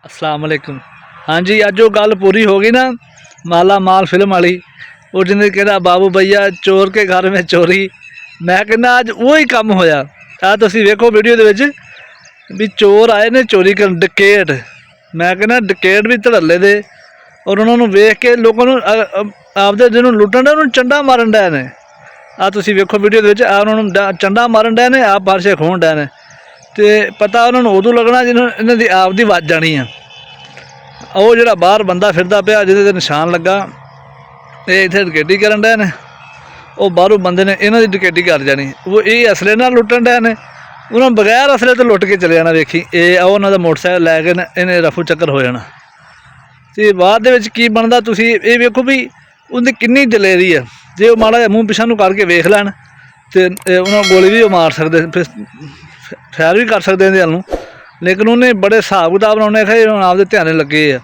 अस्सलाम वालेकुम। हाँ जी, अज वो गल पूरी हो गई ना, माला माल फिल्म वाली। वो जिन्हें कहना बाबू भैया चोर के घर में चोरी। मैं कहना अज वही काम होया। आ तुसीं वेखो वीडियो दे विच भी चोर आए ने चोरी कर, डकैत। मैं कहना डकैत भी धड़ल्ले दे, और उन्होंने वेख के लोगों आपदे जिन्हों लुट्टन डे उन्होंने चंडा मारन डे ने। आ तुसीं वेखो वीडियो दे विच आ उन्होंने चंडा मारन डे ने, आप बारशे खोन डे ने। ते पता उन्होंने उदों लगना जिन्होंने इन्हां दी आप दी वज जानी है। ਉਹ ਜਿਹੜਾ ਬਾਹਰ ਬੰਦਾ ਫਿਰਦਾ ਪਿਆ ਜਿਹਦੇ ਤੇ ਨਿਸ਼ਾਨ ਲੱਗਾ, ਇਹ ਇੱਥੇ ਡਕੈਤੀ ਕਰਨ ਡਏ ਨੇ। ਉਹ ਬਾਹਰੋਂ ਬੰਦੇ ਨੇ ਇਹਨਾਂ ਦੀ ਡਕੈਤੀ ਕਰ ਜਾਣੀ। ਉਹ ਇਹ ਅਸਲੇ ਨਾਲ ਲੁੱਟਣ ਡਏ ਨੇ, ਉਹਨਾਂ ਬਗੈਰ ਅਸਲੇ ਤੋਂ ਲੁੱਟ ਕੇ ਚਲੇ ਜਾਣਾ। ਵੇਖੀ ਇਹ ਉਹਨਾਂ ਦਾ ਮੋਟਰਸਾਈਕਲ ਲੈ ਕੇ ਇਹਨੇ ਰਫੂ ਚੱਕਰ ਹੋ ਜਾਣਾ। ਤੇ ਬਾਅਦ ਦੇ ਵਿੱਚ ਕੀ ਬਣਦਾ ਤੁਸੀਂ ਇਹ ਵੇਖੋ ਵੀ ਉਹਦੀ ਕਿੰਨੀ ਦਲੇਰੀ ਆ। ਜੇ ਉਹ ਮਾੜਾ ਜਿਹਾ ਮੂੰਹ ਪਿਛਾਂ ਨੂੰ ਕਰਕੇ ਵੇਖ ਲੈਣ ਤੇ ਉਹਨਾਂ ਗੋਲੀ ਵੀ ਉਹ ਮਾਰ ਸਕਦੇ, ਫਿਰ ਫਾਇਰ ਵੀ ਕਰ ਸਕਦੇ ਇਹਦੇ ਵੱਲ ਨੂੰ। लेकिन उन्हें बड़े हिसाब किताब ਨਾਲ ਉਹਨੇ ਆਖਿਆ ਆਪਦੇ ਧਿਆਨੇ ਲੱਗੇ ਆ।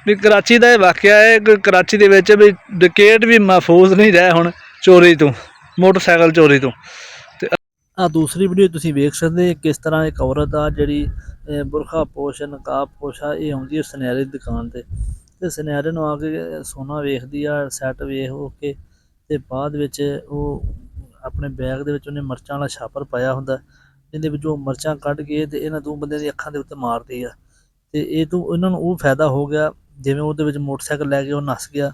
ਵੀ कराची ਦਾ ਇਹ ਵਾਕਿਆ ਹੈ ਕਿ कराची ਦੇ ਵਿੱਚ ਵੀ ਡਕੈਤ ਵੀ महफूज नहीं रहे ਹੁਣ ਚੋਰੀ ਤੋਂ, ਮੋਟਰਸਾਈਕਲ ਚੋਰੀ ਤੋਂ। ਤੇ ਆ ਦੂਸਰੀ ਵੀਡੀਓ ਤੁਸੀਂ ਵੇਖ ਸਕਦੇ ਕਿਸ ਤਰ੍ਹਾਂ ਇੱਕ ਔਰਤ ਆ ਜਿਹੜੀ ਬੁਰਖਾ ਪੋਸ਼ ਨਕਾਬ ਪੋਸ਼ ਆ, ਇਹ ਆਉਂਦੀ ਹੈ ਸੁਨਿਆਰੇ ਦੀ ਦੁਕਾਨ ਤੇ ਸੁਨਿਆਰੇ ਨੂੰ ਆ ਕੇ ਸੋਨਾ ਵੇਖਦੀ ਆ, ਸੈੱਟ ਵੇਖ ਕੇ ਤੇ ਬਾਅਦ ਵਿੱਚ ਉਹ ਆਪਣੇ ਬੈਗ ਦੇ ਵਿੱਚ ਉਹਨੇ ਮਿਰਚਾਂ ਵਾਲਾ ਛਾਪਰ ਪਾਇਆ ਹੁੰਦਾ, ਇਹਦੇ ਵਿੱਚੋਂ ਮਿਰਚਾਂ ਕੱਢ ਕੇ ਤੇ ਇਹਨਾਂ ਦੋ ਬੰਦਿਆਂ ਦੀ ਅੱਖਾਂ ਦੇ ਉੱਤੇ ਮਾਰਦੀ ਆ। ਤੇ ਇਹ ਤੋਂ ਇਹਨਾਂ ਨੂੰ ਉਹ ਫਾਇਦਾ ਹੋ ਗਿਆ, ਜਿਵੇਂ ਉਹਦੇ ਵਿੱਚ ਮੋਟਰਸਾਈਕਲ ਲੈ ਕੇ ਉਹ ਨੱਸ ਗਿਆ,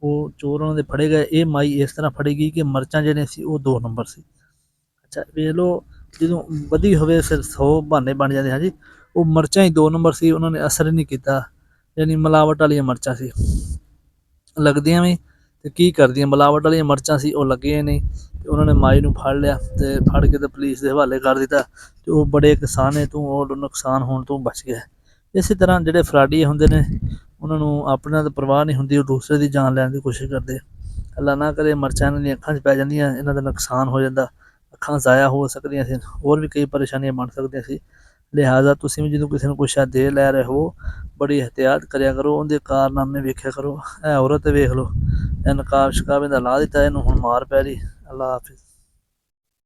ਉਹ ਚੋਰ ਉਹਨਾਂ ਦੇ ਫੜੇ ਗਏ। ਇਹ ਮਾਈ ਇਸ ਤਰ੍ਹਾਂ ਫੜੀ ਗਈ ਕਿ ਮਿਰਚਾਂ ਜਿਹੜੀਆਂ ਸੀ ਉਹ 2 ਨੰਬਰ ਸੀ। ਅੱਛਾ ਵੇਖ ਲਓ, ਜਦੋਂ ਵਧੀ ਹੋਵੇ ਫਿਰ 100 ਬਹਾਨੇ ਬਣ ਜਾਂਦੇ। ਹਾਂਜੀ, ਉਹ ਮਿਰਚਾਂ ਹੀ 2 ਨੰਬਰ ਸੀ, ਉਹਨਾਂ ਨੇ ਅਸਰ ਨਹੀਂ ਕੀਤਾ, ਯਾਨੀ ਮਿਲਾਵਟ ਵਾਲੀਆਂ ਮਿਰਚਾਂ ਸੀ। ਲੱਗਦੀਆਂ ਵੀ ਤੇ ਕੀ ਕਰਦੀਆਂ, ਮਿਲਾਵਟ ਵਾਲੀਆਂ ਮਿਰਚਾਂ ਸੀ, ਉਹ ਲੱਗੀਆਂ ਨਹੀਂ। ਤੇ ਉਹਨਾਂ ਨੇ ਮਾਈ ਨੂੰ ਫੜ ਲਿਆ ਤੇ ਫੜ ਕੇ ਤੇ ਪੁਲਿਸ ਦੇ ਹਵਾਲੇ ਕਰ ਦਿੱਤਾ। ਤੇ ਉਹ ਬੜੇ ਕਿਸਾਨੇ ਤੋਂ ਉਹ ਨੁਕਸਾਨ ਹੋਣ ਤੋਂ ਬਚ ਗਿਆ। ਇਸੇ ਤਰ੍ਹਾਂ ਜਿਹੜੇ ਫਰਾਡੀ ਹੁੰਦੇ ਨੇ ਉਹਨਾਂ ਨੂੰ ਆਪਣਾ ਤਾਂ ਪਰਵਾਹ ਨਹੀਂ ਹੁੰਦੀ, ਉਹ ਦੂਸਰੇ ਦੀ ਜਾਨ ਲੈਣ ਦੀ ਕੋਸ਼ਿਸ਼ ਕਰਦੇ। ਅੱਲਾ ਨਾ ਕਰੇ ਮਿਰਚਾਂ ਇਹਨਾਂ ਦੀਆਂ ਅੱਖਾਂ 'ਚ ਪੈ ਜਾਂਦੀਆਂ, ਇਹਨਾਂ ਦਾ ਨੁਕਸਾਨ ਹੋ ਜਾਂਦਾ, ਅੱਖਾਂ ਜ਼ਾਇਆ ਹੋ ਸਕਦੀਆਂ ਸੀ, ਹੋਰ ਵੀ ਕਈ ਪਰੇਸ਼ਾਨੀਆਂ ਬਣ ਸਕਦੀਆਂ ਸੀ। ਲਿਹਾਜ਼ਾ ਤੁਸੀਂ ਵੀ ਜਦੋਂ ਕਿਸੇ ਨੂੰ ਕੁਛ ਦੇ ਲੈ ਰਹੇ ਹੋ ਬੜੀ ਇਹਤਿਆਤ ਕਰਿਆ ਕਰੋ, ਉਹਦੇ ਕਾਰਨਾਮੇ ਵੇਖਿਆ ਕਰੋ। ਇਹ ਔਰਤ ਵੇਖ ਲਓ, ਇਹ ਨਕਾਬ ਸ਼ਕਾਬ ਇਹਦਾ ਲਾ ਦਿੱਤਾ, ਇਹਨੂੰ ਹੁਣ ਮਾਰ ਪੈ ਰਹੀ। ਅੱਲਾ ਹਾਫਿਜ਼।